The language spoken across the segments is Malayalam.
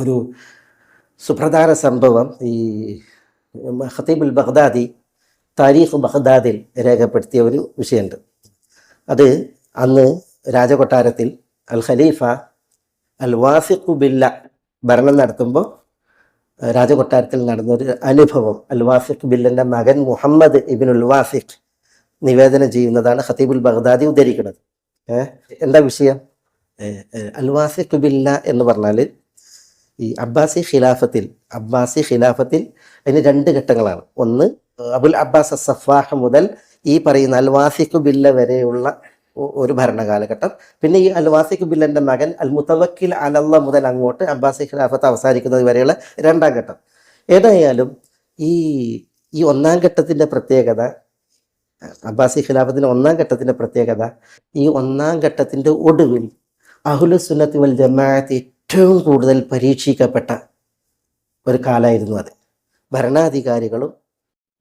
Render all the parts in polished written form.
ഒരു സുപ്രധാന സംഭവം ഈ ഖതീബുൽ ബഗ്ദാദി താരീഖ് ബഗ്ദാദിൽ രേഖപ്പെടുത്തിയ ഒരു വിഷയമുണ്ട്. അത് അന്ന് രാജകൊട്ടാരത്തിൽ അൽ ഖലീഫ അൽ വാസിഖു ബില്ല ഭരണം നടത്തുമ്പോൾ രാജകൊട്ടാരത്തിൽ നടന്നൊരു അനുഭവം അൽ വാസിഖ് ബില്ലൻ്റെ മകൻ മുഹമ്മദ് ഇബ്നുൽ വാസിഖ് നിവേദനം ചെയ്യുന്നതാണ് ഖതീബുൽ ബഗ്ദാദി ഉദ്ധരിക്കുന്നത്. എന്താ വിഷയം? അൽ വാസിഖ് ബില്ല എന്ന് പറഞ്ഞാൽ ഈ അബ്ബാസി ഖിലാഫത്തിൽ അതിന് രണ്ട് ഘട്ടങ്ങളാണ്. ഒന്ന് അബുൽ അബ്ബാസ് സഫാഹ് മുതൽ ഈ പറയുന്ന അൽ വാസിഖ് ബില്ല വരെയുള്ള ഒരു ഭരണകാലഘട്ടം. പിന്നെ ഈ അൽ വാസിഖ് ബില്ലൻ്റെ മകൻ അൽ മുതവക്കിൽ അലല്ല മുതൽ അങ്ങോട്ട് അബ്ബാസി ഖിലാഫത്ത് അവസാനിക്കുന്നത് വരെയുള്ള രണ്ടാം ഘട്ടം. ഏതായാലും ഈ ഒന്നാം ഘട്ടത്തിൻ്റെ പ്രത്യേകത, അബ്ബാസി ഖിലാഫത്തിൻ്റെ ഒന്നാം ഘട്ടത്തിൻ്റെ പ്രത്യേകത, ഈ ഒന്നാം ഘട്ടത്തിൻ്റെ ഒടുവിൽ അഹ്ലുസുന്നത്തി വൽ ജമാഅത്ത് ഏറ്റവും കൂടുതൽ പരീക്ഷിക്കപ്പെട്ട ഒരു കാലമായിരുന്നു അത്. ഭരണാധികാരികളും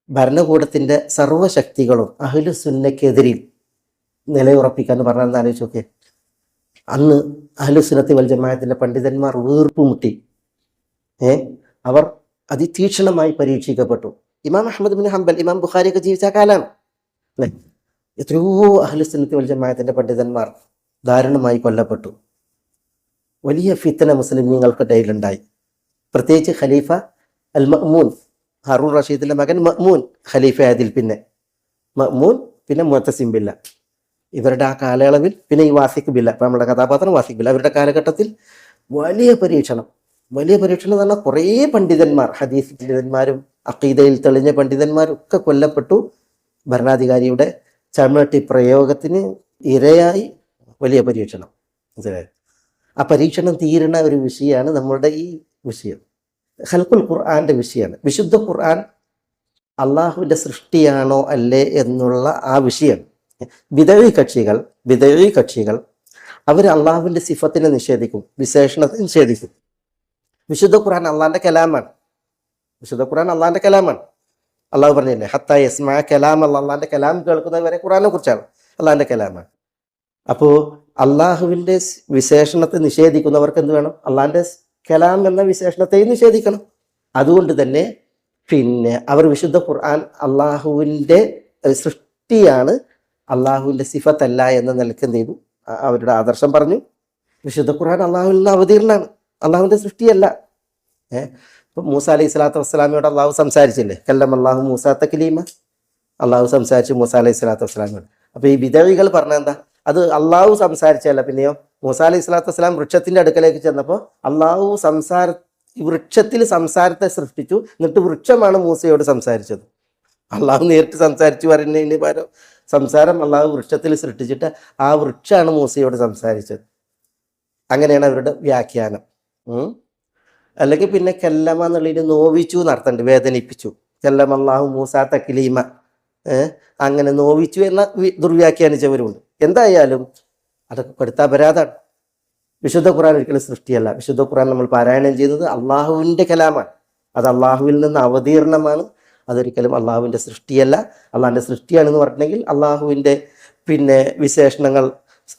ഭരണകൂടത്തിൻ്റെ സർവ്വശക്തികളും അഹ്ലുസുന്നക്കെതിരിൽ നിലയുറപ്പിക്കാന്ന് പറഞ്ഞാൽ ആലോചിച്ച് നോക്കിയേ. അന്ന് അഹ്ലുസുന്നത്തി വൽ ജമാഅത്തിൻ്റെ പണ്ഡിതന്മാർ വീർപ്പുമുട്ടി. അവർ അതിതീക്ഷണമായി പരീക്ഷിക്കപ്പെട്ടു. ഇമാം അഹ്മദ് ബിൻ ഹംബൽ, ഇമാം ബുഖാരിയൊക്കെ ജീവിച്ച കാലമാണ് അല്ലേ. എത്രയോ അഹ്ലുസുന്നത്തി വൽ ജമാഅത്തിൻ്റെ പണ്ഡിതന്മാർ ദാരുണമായി കൊല്ലപ്പെട്ടു. വലിയ ഫിത്തന മുസ്ലിമീങ്ങൾക്കിടയിലുണ്ടായി. പ്രത്യേകിച്ച് ഖലീഫ അൽ മഅ്മൂൻ, ഹാറൂൺ റഷീദിൻ്റെ മകൻ മഅ്മൂൻ ഖലീഫ ആയതിൽ പിന്നെ മഅ്മൂൻ, പിന്നെ മുഅ്തസിം ബില്ല, ഇവരുടെ ആ കാലയളവിൽ, പിന്നെ ഈ വാസിഖ് ബില്ല, ഇപ്പം നമ്മുടെ കഥാപാത്രം വാസിഖ് ബില്ല, അവരുടെ കാലഘട്ടത്തിൽ വലിയ പരീക്ഷണം എന്ന് പറഞ്ഞാൽ കുറേ പണ്ഡിതന്മാർ, ഹദീസ് പണ്ഡിതന്മാരും അഖീദയിൽ തെളിഞ്ഞ പണ്ഡിതന്മാരും ഒക്കെ കൊല്ലപ്പെട്ടു. ഭരണാധികാരിയുടെ ചമട്ടി പ്രയോഗത്തിന് ഇരയായി വലിയ പരീക്ഷണം. ആ പരീക്ഷണം തീരുന്ന ഒരു വിഷയമാണ് നമ്മളുടെ ഈ വിഷയം. ഖൽഖുൽ ഖുർആന്റെ വിഷയമാണ്. വിശുദ്ധ ഖുർആൻ അള്ളാഹുവിൻ്റെ സൃഷ്ടിയാണോ അല്ലേ എന്നുള്ള ആ വിഷയം. ബിദഈ കക്ഷികൾ അവർ അള്ളാഹുവിൻ്റെ സിഫത്തിനെ നിഷേധിക്കും, വിശേഷണത്തെ നിഷേധിക്കും. വിശുദ്ധ ഖുർആൻ അള്ളാഹിൻ്റെ കലാമാണ്. അള്ളാഹു പറഞ്ഞില്ലേ, ഹത്താ യസ്മഅ കലാം, അള്ളാഹിൻ്റെ കലാം കേൾക്കുന്നത് വരെ ഖുർആനെ കുറിച്ചാണ്, അള്ളാഹിൻ്റെ കലാമാണ്. അപ്പോൾ അള്ളാഹുവിൻ്റെ വിശേഷണത്തെ നിഷേധിക്കുന്നവർക്ക് എന്ത് വേണം? അള്ളാഹിൻ്റെ കലാം എന്ന വിശേഷണത്തെയും നിഷേധിക്കണം. അതുകൊണ്ട് തന്നെ പിന്നെ അവർ വിശുദ്ധ ഖുർആൻ അള്ളാഹുവിൻ്റെ സൃഷ്ടിയാണ്, അള്ളാഹുവിൻ്റെ സിഫത്തല്ല എന്ന നിലയ്ക്ക് എന്ത് ചെയ്തു? അവരുടെ ആദർശം പറഞ്ഞു. വിശുദ്ധ ഖുർആൻ അള്ളാഹുവിൽ നിന്ന് അവതീർണമാണ്, അള്ളാഹുവിൻ്റെ സൃഷ്ടിയല്ല. ഇപ്പം മൂസ അലൈഹി സ്വലാത്തു വസ്സലാമിയോട് അള്ളാഹു സംസാരിച്ചില്ലേ, കല്ലം അള്ളാഹു മൂസ തക്ലീമ, അള്ളാഹു സംസാരിച്ചു മൂസ അലൈഹി സ്വലാത്തു വസ്സലാമിയോട്. അപ്പോൾ ഈ ബിദഈകൾ പറഞ്ഞ എന്താ? അത് അള്ളാഹു സംസാരിച്ചല്ല, പിന്നെയോ മൂസ അലൈഹി സ്വലാത്തു വസ്സലാം വൃക്ഷത്തിൻ്റെ അടുക്കലേക്ക് ചെന്നപ്പോൾ അള്ളാഹു വൃക്ഷത്തിൽ സംസാരത്തെ സൃഷ്ടിച്ചു, എന്നിട്ട് വൃക്ഷമാണ് മൂസയോട് സംസാരിച്ചത്. അള്ളാഹു നേരിട്ട് സംസാരിച്ചു പറയുന്നതിന് പകരം സംസാരം അള്ളാഹു വൃക്ഷത്തിൽ സൃഷ്ടിച്ചിട്ട് ആ വൃക്ഷമാണ് മൂസയോട് സംസാരിച്ചത്. അങ്ങനെയാണ് അവരുടെ വ്യാഖ്യാനം. അല്ലെങ്കിൽ പിന്നെ കല്ലമ എന്നുള്ളതിന് നോവിച്ചു എന്നർത്ഥമുണ്ട്, വേദനിപ്പിച്ചു. കല്ലമ അല്ലാഹു മൂസ തക്ലീമ, അങ്ങനെ നോവിച്ചു എന്ന ദുർവ്യാഖ്യാനിച്ചവരുണ്ട്. എന്തായാലും അതൊക്കെ കൊടുത്ത അപരാധമാണ്. വിശുദ്ധ ഖുർആൻ ഒരിക്കലും സൃഷ്ടിയല്ല. വിശുദ്ധ ഖുർആൻ നമ്മൾ പാരായണം ചെയ്യുന്നത് അള്ളാഹുവിൻ്റെ കലാമാണ്, അത് അള്ളാഹുവിൽ നിന്ന് അവതീർണമാണ്. അതൊരിക്കലും അള്ളാഹുവിൻ്റെ സൃഷ്ടിയല്ല. അള്ളാഹിൻ്റെ സൃഷ്ടിയാണെന്ന് പറഞ്ഞിട്ടുണ്ടെങ്കിൽ അള്ളാഹുവിൻ്റെ പിന്നെ വിശേഷണങ്ങൾ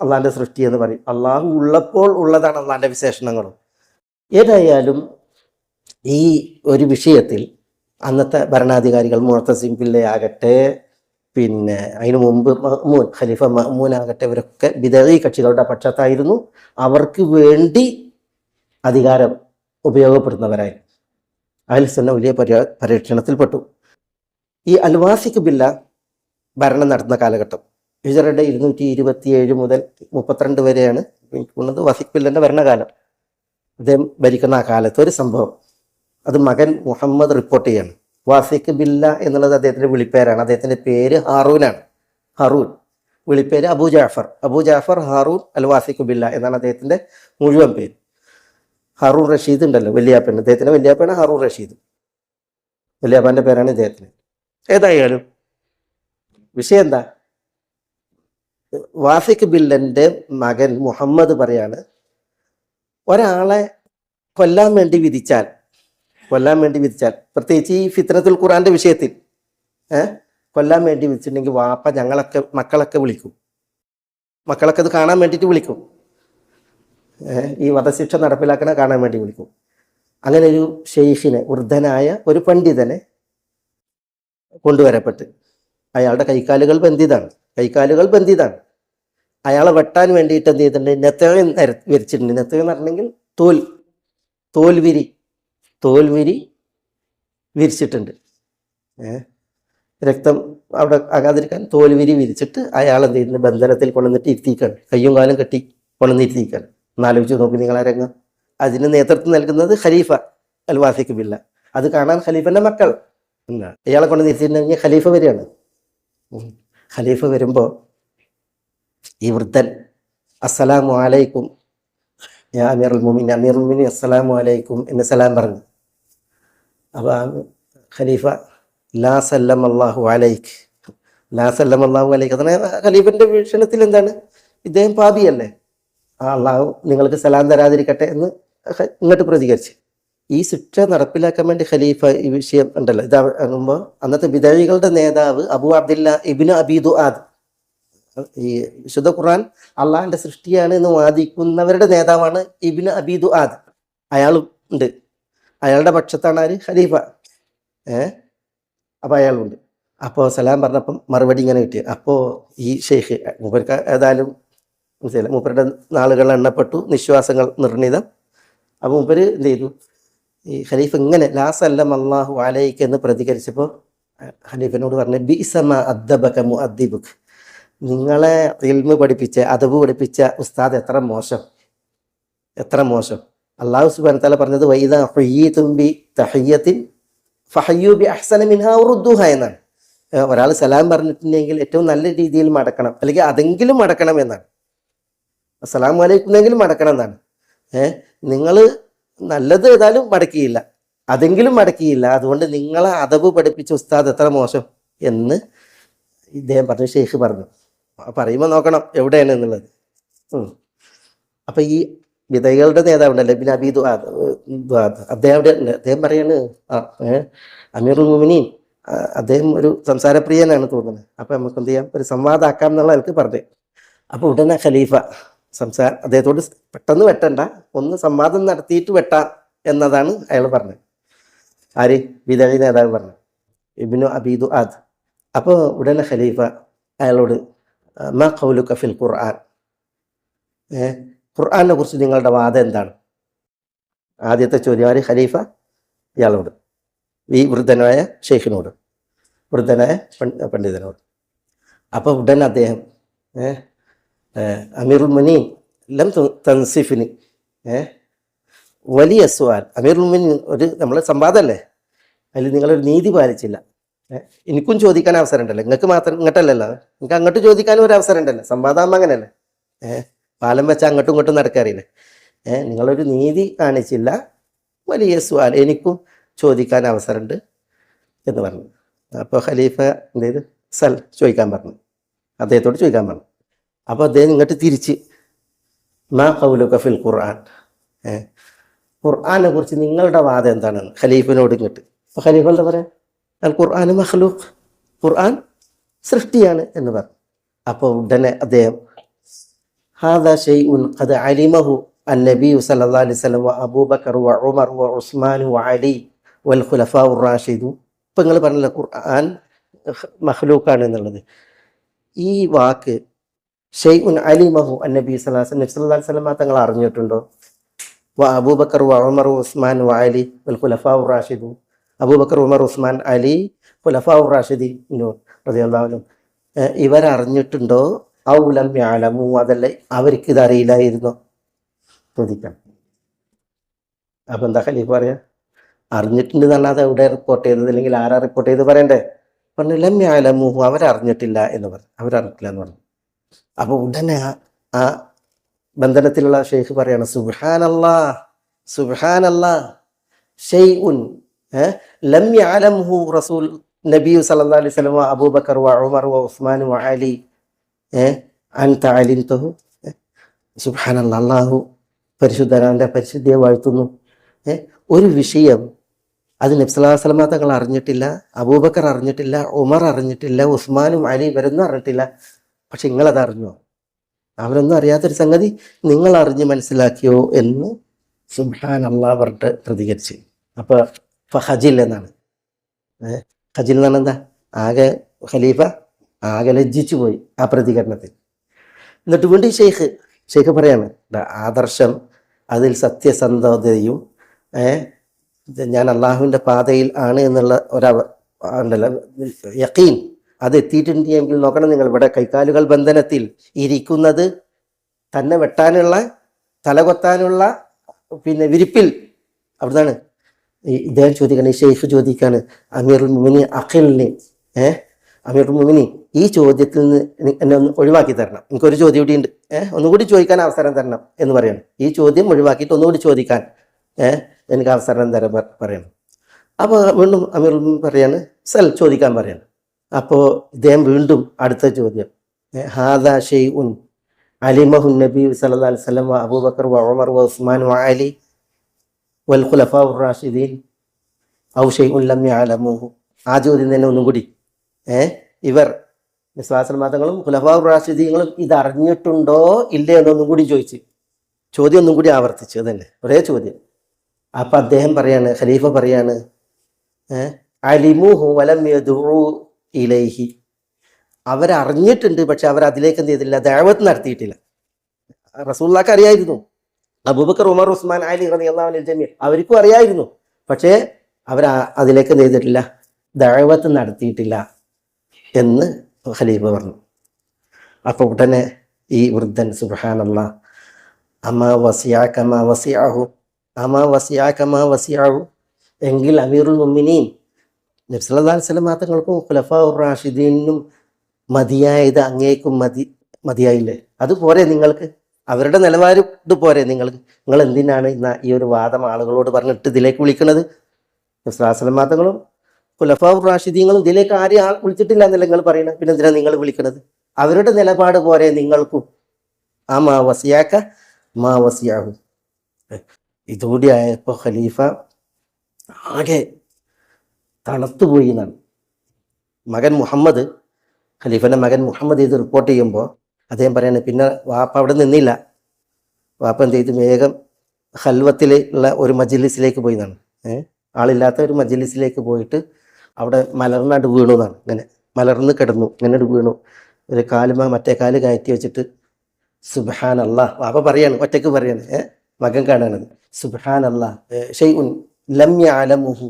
അള്ളാഹിൻ്റെ സൃഷ്ടി എന്ന് പറയും. അള്ളാഹു ഉള്ളപ്പോൾ ഉള്ളതാണ് അള്ളാഹിൻ്റെ വിശേഷണങ്ങളും. ഏതായാലും ഈ ഒരു വിഷയത്തിൽ അന്നത്തെ ഭരണാധികാരികൾ മുഅ്തസിം ബില്ലയാകട്ടെ, പിന്നെ അതിനു മുമ്പ് മഅ്മൂൻ, ഖലീഫ മഅ്മൂൻ ആകട്ടെ, ഇവരൊക്കെ ബിദഈ കക്ഷികളുടെ പക്ഷത്തായിരുന്നു. അവർക്ക് വേണ്ടി അധികാരം ഉപയോഗപ്പെടുത്തുന്നവരായി. അഹ്ലുസുന്ന വലിയ പരീക്ഷണത്തിൽപ്പെട്ടു. ഈ അൽ വാസിഖ് ബില്ല ഭരണം നടത്തുന്ന കാലഘട്ടം ഹിജ്റയുടെ 227 മുതൽ 32 വരെയാണ് ഉള്ളത് വാസിഖ് ബില്ലൻ്റെ ഭരണകാലം. അദ്ദേഹം ഭരിക്കുന്ന ആ കാലത്ത് ഒരു സംഭവം, അത് മകൻ മുഹമ്മദ് റിപ്പോർട്ട് ചെയ്യാണ്. വാസിഖ് ബില്ല എന്നുള്ളത് അദ്ദേഹത്തിൻ്റെ വിളിപ്പേരാണ്. അദ്ദേഹത്തിൻ്റെ പേര് ഹാറൂൻ, വിളിപ്പേര് അബൂ ജാഫർ ഹാറൂൻ അൽ വാസിഖ് ബില്ല എന്നാണ് അദ്ദേഹത്തിൻ്റെ മുഴുവൻ പേര്. ഹാറൂൺ റഷീദ് ഉണ്ടല്ലോ, വല്യാപ്പൻ, അദ്ദേഹത്തിൻ്റെ വല്യാപ്പയാണ് ഹാറൂൺ റഷീദ്, വല്യാപ്പാൻ്റെ പേരാണ് ഇദ്ദേഹത്തിന്. ഏതായാലും വിഷയം എന്താ? വാസിഖ് ബില്ലൻ്റെ മകൻ മുഹമ്മദ് പറയാണ്, ഒരാളെ കൊല്ലാൻ വേണ്ടി വിധിച്ചാൽ, പ്രത്യേകിച്ച് ഈ ഫിത്നത്തുൽ ഖുർആന്റെ വിഷയത്തിൽ കൊല്ലാൻ വേണ്ടി വിധിച്ചിട്ടുണ്ടെങ്കിൽ വാപ്പ മക്കളൊക്കെ വിളിക്കും, മക്കളൊക്കെ അത് കാണാൻ വേണ്ടിയിട്ട് വിളിക്കും. ഈ വധശിക്ഷ നടപ്പിലാക്കണ കാണാൻ വേണ്ടി വിളിക്കും. അങ്ങനെ ഒരു ഷെയ്ഖിനെ, വൃദ്ധനായ ഒരു പണ്ഡിതനെ കൊണ്ടുവരപ്പെട്ട്, അയാളുടെ കൈക്കാലുകൾ ബന്ധിതാണ്. അയാളെ വെട്ടാൻ വേണ്ടിയിട്ട് എന്ത് ചെയ്തിട്ടുണ്ട്, നെത്തഴ വരിച്ചിട്ടുണ്ട്. നെത്തഴ എന്ന് പറഞ്ഞെങ്കിൽ തോൽവിരി വിരിച്ചിട്ടുണ്ട്. രക്തം അവിടെ ആകാതിരിക്കാൻ തോൽവിരി വിരിച്ചിട്ട് അയാൾ എന്ത് ചെയ്യുന്നത്, ബന്ധനത്തിൽ കൊണ്ടുവന്നിട്ട് ഇരുത്തിക്കാണ്, കയ്യും കാലും കെട്ടി കൊണ്ടുവന്നിരുത്തിക്കാണ്. എന്നാലോചിച്ച് നോക്കി നിങ്ങൾ ആ രംഗം. അതിന് നേതൃത്വം നൽകുന്നത് ഖലീഫ അൽ വാസിഖ് ബില്ല. അത് കാണാൻ ഖലീഫന്റെ മക്കൾ ഇയാളെ കൊണ്ട് നിർത്തിയിട്ടുണ്ടെങ്കിൽ ഖലീഫ വരികയാണ്. ഖലീഫ വരുമ്പോൾ ഈ വൃദ്ധൻ അസ്സലാമു അലൈക്കും യാ അമീറുൽ മുഅ്മിനീൻ അസ്സലാമു അലൈക്കും എന്ന് സലാം പറഞ്ഞു. അപ്പോൾ ഖലീഫ ലാ സല്ലമല്ലാഹു അലൈക്ക് അതാണ് ഖലീഫന്റെ വീക്ഷണത്തിൽ എന്താണ്, ഇദ്ദേഹം പാപിയല്ലേ, അള്ളാഹു നിങ്ങൾക്ക് സലാം തരാതിരിക്കട്ടെ എന്ന് ഇങ്ങോട്ട് പ്രതികരിച്ച്. ഈ ശിക്ഷ നടപ്പിലാക്കാൻ വേണ്ടി ഖലീഫ ഈ വിഷയം ഉണ്ടല്ലോ, ഇതാകുമ്പോൾ അന്നത്തെ ബിദഈകളുടെ നേതാവ് അബൂ അബ്ദില്ല ഇബ്നു അബീ ദുആദ്, ഈ വിശുദ്ധ ഖുർആൻ അള്ളാഹിന്റെ സൃഷ്ടിയാണ് എന്ന് വാദിക്കുന്നവരുടെ നേതാവാണ് ഇബ്നു അബീ ദുആദ്. അയാളും ഉണ്ട്, അയാളുടെ പക്ഷത്താണ് ആര്, ഖലീഫ. അപ്പോൾ അയാളുണ്ട്. അപ്പോൾ സലാം പറഞ്ഞപ്പം മറുപടി ഇങ്ങനെ കിട്ടി. അപ്പോൾ ഈ ഷെയ്ഖ് മൂപ്പർക്ക് ഏതായാലും മനസ്സിലായി, മൂപ്പരുടെ നാളുകൾ എണ്ണപ്പെട്ടു, നിശ്വാസങ്ങൾ നിർണിതം. അപ്പോൾ മൂപ്പര് എന്ത് ചെയ്തു, ഈ ഖലീഫ ഇങ്ങനെ ലാ സല്ലമല്ലാഹു അലൈക എന്ന് പ്രതികരിച്ചപ്പോൾ ഖലീഫിനോട് പറഞ്ഞു, ബിഇസമ അദ്ദബക മുഅദ്ദിബുക, നിങ്ങളെ ഇൽമ് പഠിപ്പിച്ച, അദബ് പഠിപ്പിച്ച ഉസ്താദ് എത്ര മോശം. അല്ലാഹു സുബ്ഹാനഹു വ തആല പറഞ്ഞത് വഇദാ ഹുയ്യിതും ബി തഹിയ്യത്തിൻ ഫഹയ്യു ബി അഹ്സന മിൻഹാ റുദ്ദുഹ എന്നാണ്. ഒരാൾ സലാം പറഞ്ഞിട്ടുണ്ടെങ്കിൽ ഏറ്റവും നല്ല രീതിയിൽ മടക്കണം, അല്ലെങ്കിൽ അതെങ്കിലും മടക്കണം എന്നാണ്. അസ്സലാമു അലൈക്കും എങ്കിലും മടക്കണം എന്നാണ്. നിങ്ങൾ നല്ലത് ഏതായാലും മടക്കിയില്ല, അതെങ്കിലും മടക്കിയില്ല, അതുകൊണ്ട് നിങ്ങളെ അദബ് പഠിപ്പിച്ച ഉസ്താദ് എത്ര മോശം എന്ന് ഇദ്ദേഹം പറഞ്ഞു, ഷെയ്ഖ് പറഞ്ഞു. പറയുമ്പോൾ നോക്കണം എവിടെയാണ് എന്നുള്ളത്. അപ്പൊ ഈ വിധകളുടെ നേതാവുണ്ടല്ലോ ഇബ്നു അബീ ദുആദ്, അദ്ദേഹം പറയാണ് അമീറുൽ മുഅ്മിനീൻ, അദ്ദേഹം ഒരു സംസാരപ്രിയനാണ് തോന്നുന്നത്. അപ്പൊ നമുക്ക് എന്ത് ചെയ്യാം, ഒരു സംവാദമാക്കാം എന്നുള്ള ആൾക്ക് പറഞ്ഞു. അപ്പൊ ഉടനെ ഖലീഫ അദ്ദേഹത്തോട് പെട്ടെന്ന് വെട്ടണ്ട, ഒന്ന് സംവാദം നടത്തിയിട്ട് വെട്ടാം എന്നതാണ് അയാൾ പറഞ്ഞത്. ആര്, ബിദഈ നേതാവ് പറഞ്ഞു, ഇബ്നു അബീ ദുആദ്. അപ്പോൾ ഉടനെ ഖലീഫ അയാളോട് മാ ഖൗലുക ഫിൽ ഖുർആൻ, ഖുർആനെ കുറിച്ച് നിങ്ങളുടെ വാദം എന്താണ്? ആദ്യത്തെ ചോദ്യം ആര്, ഖലീഫ ഇയാളോട്, ഈ വൃദ്ധനായ ഷെയ്ഖിനോട്, വൃദ്ധനായ പണ്ഡിതനോട്. അപ്പോൾ ഉടനെ അദ്ദേഹം അമീറുൽ മുഅ്മിനീൻ ലം തൻസിഫിനി, വലിയ സ്വാൽ, അമീറുൽ മുഅ്മിനീൻ ഒരു നമ്മളെ സംവാദമല്ലേ, അതിൽ നിങ്ങളൊരു നീതി പാലിച്ചില്ല. എനിക്കും ചോദിക്കാൻ അവസരം ഉണ്ടല്ലോ, നിങ്ങൾക്ക് മാത്രം ഇങ്ങോട്ടല്ലല്ലോ, നിങ്ങൾക്ക് അങ്ങോട്ട് ചോദിക്കാനും ഒരു അവസരം ഉണ്ടല്ലോ, സംവാദമാകുമ്പോൾ അങ്ങനെയല്ലേ, പാലം വെച്ചാൽ അങ്ങോട്ടും ഇങ്ങോട്ടും നടക്കാറില്ലേ. നിങ്ങളൊരു നീതി കാണിച്ചില്ല, വലിയ സ്വാൽ, എനിക്കും ചോദിക്കാൻ അവസരമുണ്ട് എന്ന് പറഞ്ഞു. അപ്പോൾ ഖലീഫ എന്ത് ചെയ്ത് ചോദിക്കാൻ പറഞ്ഞു, അദ്ദേഹത്തോട് ചോദിക്കാൻ പറഞ്ഞു. അപ്പോൾ അദ്ദേഹം ഇങ്ങോട്ട് തിരിച്ച് മാ ഖൗലുക ഫിൽ ഖുർആൻ, ഖുർആനെ കുറിച്ച് നിങ്ങളുടെ വാദം എന്താണെന്ന് ഖലീഫിനോട് ഇങ്ങോട്ട്. അപ്പോൾ ഖലീഫ എന്താ പറയാ, അൽ ഖുർആൻ മഖ്ലൂഖ്, ഖുർആൻ സൃഷ്ടിയാണ് എന്ന് പറഞ്ഞു. അപ്പോൾ ഉടനെ അദ്ദേഹം ഹാദാ ഷൈഉൻ ഖദ് അലിമഹു അന്നബി സല്ലല്ലാഹു അലൈഹി വസല്ലം വ അബൂബക്കർ വ ഉമർ വ ഉസ്മാൻ വ അലി വൽ ഖുലഫാഉ റാഷിദു. ഇപ്പം നിങ്ങൾ പറഞ്ഞല്ലോ ഖുർആൻ മഖ്ലൂഖാണ് എന്നുള്ളത്. ഈ വാക്ക് ഷൈഉൻ അലിമഹു അന്നബി സല്ലല്ലാഹു അലൈഹി വസല്ലം തങ്ങൾ അറിഞ്ഞിട്ടുണ്ടോ? വ അബൂബക്കർ വ ഉമർ വ ഉസ്മാൻ വ അലി വൽ ഖുലഫാഉ റാഷിദു, അബൂബക്കർ ഉമർ ഉസ്മാൻ അലി ഖുലഫാഉ റാഷിദീൻ റളിയല്ലാഹു അൻഹും ഇവരറിഞ്ഞിട്ടുണ്ടോ? ഔ ലം യഅലമു, അതല്ല അവർക്ക് ഇതറിയില്ലായിരുന്നോ? ചോദിക്കാം. അപ്പം എന്താ ഖലീഫ പറയാ, അറിഞ്ഞിട്ടുണ്ട് എന്ന് പറഞ്ഞാൽ എവിടെ റിപ്പോർട്ട് ചെയ്തത്, അല്ലെങ്കിൽ ആരാ റിപ്പോർട്ട് ചെയ്ത് പറയണ്ടേ? പറഞ്ഞു ലം യഅലമു, അവരറിഞ്ഞിട്ടില്ല എന്ന് പറഞ്ഞു, അവരറിഞ്ഞിട്ടില്ല എന്ന് പറഞ്ഞു. അപ്പോൾ ഉടനെ ആ ബന്ധനത്തിലുള്ള ഷെയ്ഖ് പറയാണ് സുബ്ഹാനല്ലാഹ് ഷൈഉൻ ലം യഅലംഹു റസൂൽ നബി സല്ലല്ലാഹു അലൈഹി വസല്ലം അബൂബക്കർ വ ഉമർ വ ഉസ്മാൻ വ അലി അൻത അലിംതഹു. സുബ്ഹാനല്ലാഹ്, അല്ലാഹു പരിശുദ്ധനാന്റെ പരിശുദ്ധിയെ വാഴ്ത്തുന്നു. ഒരു വിഷയം അത് നബി സല്ലല്ലാഹു അലൈഹി വസല്ലം തങ്ങൾ അറിഞ്ഞിട്ടില്ല, അബൂബക്കർ അറിഞ്ഞിട്ടില്ല, ഉമർ അറിഞ്ഞിട്ടില്ല, ഉസ്മാനും അലി ഇവരൊന്നും അറിഞ്ഞിട്ടില്ല. പക്ഷെ നിങ്ങളത് അറിഞ്ഞോ? അവരൊന്നും അറിയാത്തൊരു സംഗതി നിങ്ങൾ അറിഞ്ഞ് മനസ്സിലാക്കിയോ എന്ന് സുബ്ഹാനല്ലാഹ് പറഞ്ഞിട്ട് പ്രതികരിച്ച്. അപ്പോൾ ഫഹജിൽ എന്നാണ്. ഹജിൽ എന്ന് പറഞ്ഞാൽ എന്താ? ആകെ ഖലീഫ ആകെ ലജ്ജിച്ചു പോയി ആ പ്രതികരണത്തിൽ. എന്നിട്ട് വീണ്ടും ഷെയ്ഖ് പറയാണ്, ആദർശം അതിൽ സത്യസന്ധതയും ഞാൻ അള്ളാഹുവിൻ്റെ പാതയിൽ ആണ് എന്നുള്ള ഉണ്ടല്ലോ യഖീൻ, അത് എത്തിയിട്ടുണ്ടെങ്കിൽ നോക്കണം നിങ്ങൾ, ഇവിടെ കൈക്കാലുകൾ ബന്ധനത്തിൽ ഇരിക്കുന്നത് തന്നെ വെട്ടാനുള്ള തലകൊത്താനുള്ള പിന്നെ വിരിപ്പിൽ അവിടുന്നാണ് ഇദ്ദേഹം ചോദിക്കാണ്, ഈ ഷെയ്ഖ് ചോദിക്കാണ്, അമീറുൽ മുഅ്മിനീൻ അഖിൽനി, അമീറുൽ മുഅ്മിനീൻ ഈ ചോദ്യത്തിൽ നിന്ന് എന്നെ ഒന്ന് ഒഴിവാക്കി തരണം, എനിക്കൊരു ചോദ്യം കൂടി ഉണ്ട്, ഒന്നുകൂടി ചോദിക്കാൻ അവസരം തരണം എന്ന് പറയണം. ഈ ചോദ്യം ഒഴിവാക്കിയിട്ട് ഒന്നുകൂടി ചോദിക്കാൻ എനിക്ക് അവസരം തരാൻ പറയണം. അപ്പോൾ വീണ്ടും അമീറുൽ മുഅ്മിനീൻ പറയാണ്, ചോദിക്കാൻ പറയണം. അപ്പോൾ ഇദ്ദേഹം വീണ്ടും അടുത്ത ചോദ്യം, ഹാദാ ഷൈഉൻ അലിമഹു നബി സല്ലല്ലാഹു അലൈഹി വസല്ലം വ അബൂബക്കർ വ ഉമർ വ ഉസ്മാൻ വ അലി വൽ ഖുലഫാഉ റാഷിദീൻ ഔ ഷൈഉൻ ലം യഅലമുഹു. ആ ചോദ്യം തന്നെ ഒന്നും കൂടി ഇവർ വിശ്വാസമതങ്ങളും ഖുലഫാഉ റാഷിദീങ്ങളും ഇത് അറിഞ്ഞിട്ടുണ്ടോ ഇല്ലേ എന്നൊന്നും കൂടി ചോദിച്ച്, ചോദ്യം ഒന്നും കൂടി ആവർത്തിച്ചു. അതന്നെ ഒരേ ചോദ്യം. അപ്പം അദ്ദേഹം പറയാണ്, ഖലീഫ പറയാണ്, അലിമുഹു വലം യദഉ ഇലൈഹി, അവരറിഞ്ഞിട്ടുണ്ട് പക്ഷെ അവർ അതിലേക്ക് എന്ത് ചെയ്തില്ല, ദഅവത്ത് നടത്തിയിട്ടില്ല. റസൂലുള്ളാഹിക്ക് അറിയായിരുന്നു, അബൂബക്കർ ഉമർ ഉസ്മാൻ അലി റളിയല്ലാഹു അൻഹുൽ ജമീഅ അവർക്കും അറിയായിരുന്നു, പക്ഷേ അവർ അതിലേക്ക് എന്ത് ചെയ്തിട്ടില്ല, ദഅവത്ത് നടത്തിയിട്ടില്ല എന്ന് ഖലീഫ പറഞ്ഞു. അപ്പോൾ ഉടനെ ഈ വൃദ്ധൻ സുബ്ഹാനല്ലാഹ്, അമാ വസിഅക മാ വസിഅഹു, അമാ വസിഅക മാ വസിഅഹു, എങ്കിൽ അമീറുൽ മുഅ്മിനീൻ നബി സല്ലല്ലാഹു അലൈഹി വസല്ലം തങ്ങൾക്കും ഖുലഫാഉർ റാഷിദീനും മതിയായത് അങ്ങേക്കും മതിയായില്ലേ? അതുപോരെ നിങ്ങൾക്ക്? അവരുടെ നിലവാരം ഇതുപോരെ നിങ്ങൾക്ക്? നിങ്ങൾ എന്തിനാണ് ഈ ഒരു വാദം ആളുകളോട് പറഞ്ഞിട്ട് ഇതിലേക്ക് വിളിക്കുന്നത്? തങ്ങളും ഖുലഫാഉർ റാഷിദീങ്ങളും ഇതിലേക്ക് ആരെയും വിളിച്ചിട്ടില്ല എന്നല്ല നിങ്ങൾ പറയുന്നത്, പിന്നെ എന്തിനാണ് നിങ്ങൾ വിളിക്കുന്നത്? അവരുടെ നിലപാട് പോരെ നിങ്ങൾക്കും? ആ മാ വസിയാക്ക മാ വസിയാഹു. ഇതുകൂടി ആയപ്പോൾ ഖലീഫ ആകെ തണുത്തുപോയി എന്നാണ്. മകൻ മുഹമ്മദ്, ഖലീഫൻ്റെ മകൻ മുഹമ്മദ് ഇത് റിപ്പോർട്ട് ചെയ്യുമ്പോൾ അദ്ദേഹം പറയാണ്, പിന്നെ വാപ്പ അവിടെ നിന്നില്ല, വാപ്പ എന്ത് ചെയ്തു, വേഗം ഖൽവത്തിലുള്ള ഒരു മജ്ലിസിലേക്ക് പോയി എന്നാണ്. ആളില്ലാത്ത ഒരു മജ്ലിസിലേക്ക് പോയിട്ട് അവിടെ മലർന്നാണ്ട് വീണു എന്നാണ്. ഇങ്ങനെ മലർന്ന് കിടന്നു, ഇങ്ങനെ വീണു, ഒരു കാലുമ മറ്റേ കാല് കയറ്റി വെച്ചിട്ട് സുബ്ഹാനല്ലാഹ്, വാപ്പ പറയാണ്, ഒറ്റയ്ക്ക് പറയാണ്, മകൻ കാണാനത്, സുബ്ഹാനല്ലാഹ് ഷൈഉൻ ലം യഅലമുഹു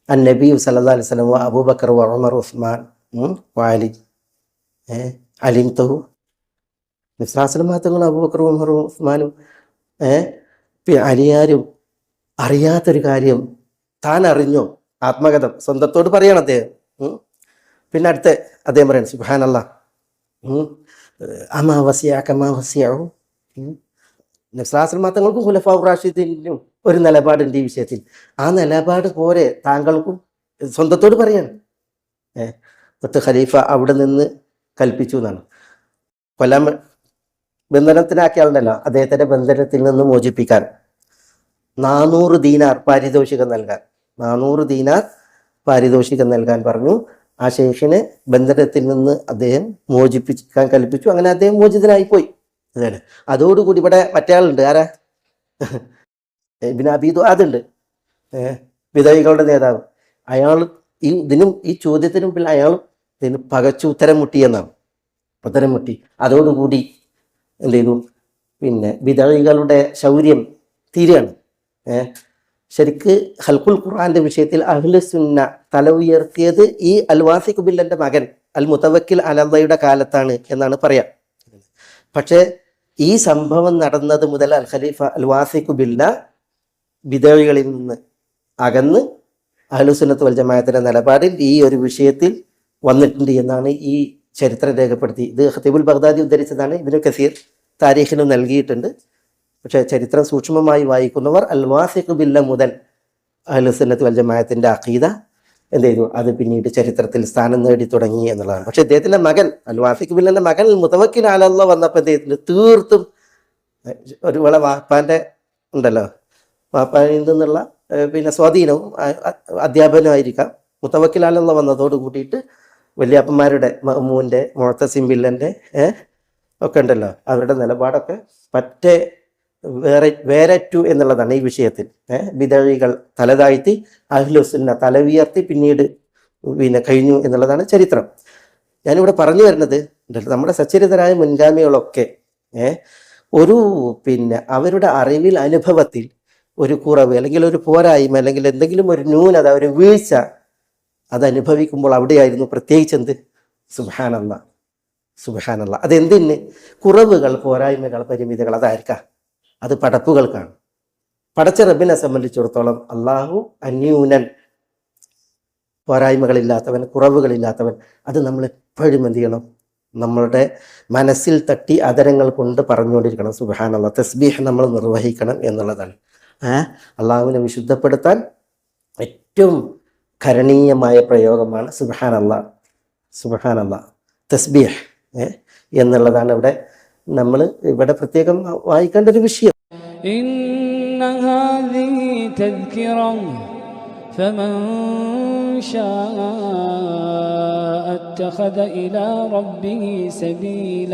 അൻ-നബി സല്ലല്ലാഹു അലൈഹി വസല്ലം വ അബൂബക്കർ വ ഉമർ ഉസ്മാൻ വ അലി അലിംതഹു. നിസ്ലാസ്ലമാങ്ങളും അബൂബക്കർ ഉമർ ഉസ്മാനും അലിയാരും അറിയാത്തൊരു കാര്യം താൻ അറിഞ്ഞോ? ആത്മകഥം സ്വന്തത്തോട് പറയണം അദ്ദേഹം. പിന്നെ അടുത്ത അദ്ദേഹം പറയണം, സുബ്ഹാനല്ലാഹ് അമാ വസിഅക മാ വസിഅഹു. നിസ്ലാസ്ലമാങ്ങൾക്കും ഖുലഫാഉർ റാഷിദീനും ഒരു നിലപാടുണ്ട് ഈ വിഷയത്തിൽ, ആ നിലപാട് പോരെ താങ്കൾക്കും? സ്വന്തത്തോട് പറയാണ്. എന്നിട്ട് ഖലീഫ അവിടെ നിന്ന് കൽപ്പിച്ചു എന്നാണ്, കൊല്ലം ബന്ധനത്തിനാക്കിയ ആളുണ്ടല്ലോ, അദ്ദേഹത്തിന്റെ ബന്ധനത്തിൽ നിന്ന് മോചിപ്പിക്കാൻ 400 ദീനാർ പാരിതോഷികം നൽകാൻ, 400 ദീനാർ പാരിതോഷികം നൽകാൻ പറഞ്ഞു. ആ ശേഖിനെ ബന്ധനത്തിൽ നിന്ന് അദ്ദേഹം മോചിപ്പിക്കാൻ കൽപ്പിച്ചു. അങ്ങനെ അദ്ദേഹം മോചിതനായി പോയി. അതെ, അതോടുകൂടി ഇവിടെ മറ്റേ ആളുണ്ട്, ആരാ? ഇബ്നു അബീ ദുആദുണ്ട്, വിധവികളുടെ നേതാവ്. അയാൾ ഈ ചോദ്യത്തിനും പിന്നെ അയാൾ ഇതിന് പകച്ചു ഉത്തരം മുട്ടിയെന്നാണ്. ഉത്തരം മുട്ടി. അതോടുകൂടി എന്ത് ചെയ്തു, പിന്നെ വിധവികളുടെ ശൗര്യം തീരെയാണ്. ശരിക്ക് ഖൽഖുൽ ഖുർആന്റെ വിഷയത്തിൽ അഹ്ലു സുന്ന തല ഉയർത്തിയത് ഈ അൽ വാസിഖ് ബില്ലന്റെ മകൻ അൽ മുതവക്കിൽ അലല്ലയുടെ കാലത്താണ് എന്നാണ് പറയാം. പക്ഷേ ഈ സംഭവം നടന്നത് മുതൽ അൽ ഖലീഫ അൽ വാസിഖ് ബില്ല വിധവികളിൽ നിന്ന് അകന്ന് അഹ്ലു സുന്നത്ത് വൽ ജമാഅത്തിന്റെ നിലപാടിൽ ഈ ഒരു വിഷയത്തിൽ വന്നിട്ടുണ്ട് എന്നാണ് ഈ ചരിത്രം രേഖപ്പെടുത്തി. ഇത് ഖതീബുൽ ബഗ്ദാദി ഉദ്ധരിച്ചതാണ്, ഇബ്നു കസീർ താരീഖിനും നൽകിയിട്ടുണ്ട്. പക്ഷേ ചരിത്രം സൂക്ഷ്മമായി വായിക്കുന്നവർ അൽ വാസിഖ് ബില്ല മുതൽ അഹ്ലു സുന്നത്ത് വൽ ജമാഅത്തിന്റെ അഖീദ എന്ത് ചെയ്തു, അത് പിന്നീട് ചരിത്രത്തിൽ സ്ഥാനം നേടി തുടങ്ങി എന്നുള്ളതാണ്. പക്ഷെ ഇദ്ദേഹത്തിന്റെ മകൻ അൽ വാസിഖ് ബില്ലന്റെ മകൻ മുതവക്കിൽ അലല്ലാഹ് വന്നപ്പോൾ അദ്ദേഹത്തിന് തീർത്തും ഒരു വേള വാപ്പാന്റെ ഉണ്ടല്ലോ, വാപ്പാനിൽ നിന്നുള്ള പിന്നെ സ്വാധീനവും അധ്യാപനമായിരിക്കാം. മുതവക്കിൽ അലല്ലാഹ് വന്നതോട് കൂടിയിട്ട് വല്യാപ്പന്മാരുടെ മഅ്മൂന്റെ മുഅ്തസിം ബില്ലന്റെ ഒക്കെ ഉണ്ടല്ലോ, അവരുടെ നിലപാടൊക്കെ പറ്റേ വേരറ്റു എന്നുള്ളതാണ് ഈ വിഷയത്തിൽ. ബിദഈകൾ തലതാഴ്ത്തി, അഹ്ലുസുന്ന തല ഉയർത്തി പിന്നീട് കഴിഞ്ഞു എന്നുള്ളതാണ് ചരിത്രം. ഞാനിവിടെ പറഞ്ഞു വരുന്നത്, നമ്മുടെ സച്ചരിതരായ മുൻഗാമികളൊക്കെ ഒരു അവരുടെ അറിവിൽ, അനുഭവത്തിൽ ഒരു കുറവ് അല്ലെങ്കിൽ ഒരു പോരായ്മ അല്ലെങ്കിൽ എന്തെങ്കിലും ഒരു ന്യൂനത, ഒരു വീഴ്ച അത് അനുഭവിക്കുമ്പോൾ അവിടെയായിരുന്നു പ്രത്യേകിച്ച് എന്ത്? സുബ്ഹാനല്ലാഹ്, സുബ്ഹാനല്ലാഹ്. അതെന്തിന്? കുറവുകൾ, പോരായ്മകൾ, പരിമിതികൾ അതായിരിക്കാം, അത് പടപ്പുകൾക്കാണ്. പടച്ച റബ്ബിനെ സംബന്ധിച്ചിടത്തോളം അള്ളാഹു അന്യൂനൻ, പോരായ്മകളില്ലാത്തവൻ, കുറവുകളില്ലാത്തവൻ. അത് നമ്മൾ എപ്പോഴും എന്ത് ചെയ്യണം? നമ്മളുടെ മനസ്സിൽ തട്ടി അതരങ്ങൾ കൊണ്ട് പറഞ്ഞുകൊണ്ടിരിക്കണം സുബ്ഹാനല്ലാഹ്. തസ്ബീഹ് നമ്മൾ നിർവഹിക്കണം എന്നുള്ളതാണ്. അള്ളാഹുവിനെ വിശുദ്ധപ്പെടുത്താൻ ഏറ്റവും കരണീയമായ പ്രയോഗമാണ് സുബ്ഹാനല്ലാഹ്, സുബ്ഹാനല്ലാഹ്, തസ്ബീഹ് എന്നുള്ളതാണ് നമ്മൾ ഇവിടെ പ്രത്യേകം വായിക്കേണ്ട ഒരു വിഷയം. ഇന്ന ഹാദിഹി തദ്കിറ ഫമൻ ശാഅ അത്തഖദ ഇലാ റബ്ബിഹി സബീല.